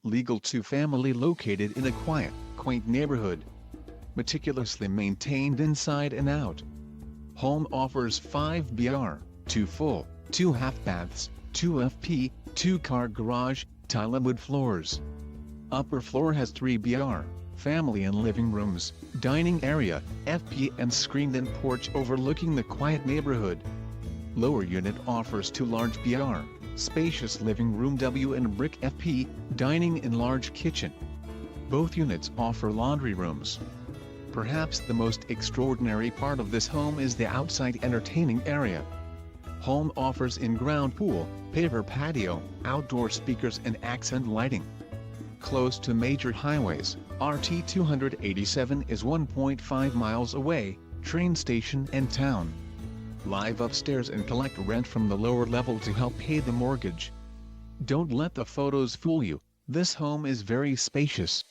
Legal two-family located in a quiet, quaint neighborhood. Meticulously maintained inside and out. Home offers 5 BR, 2 full, 2 half baths, 2 FP, 2-car garage, tile and wood floors. Upper floor has 3 BR, family and living rooms, dining area, FP and screened-in porch overlooking the quiet neighborhood. Lower unit offers 2 large BR, spacious living room W and brick FP, dining and large kitchen. Both units offer laundry rooms. Perhaps the most extraordinary part of this home is the outside entertaining area. Home offers in-ground pool, paver patio, outdoor speakers and accent lighting. Close to major highways, RT 287 is 1.5 miles away, train station and town. Live upstairs and collect rent from the lower level to help pay the mortgage. Don't let the photos fool you, this home is very spacious.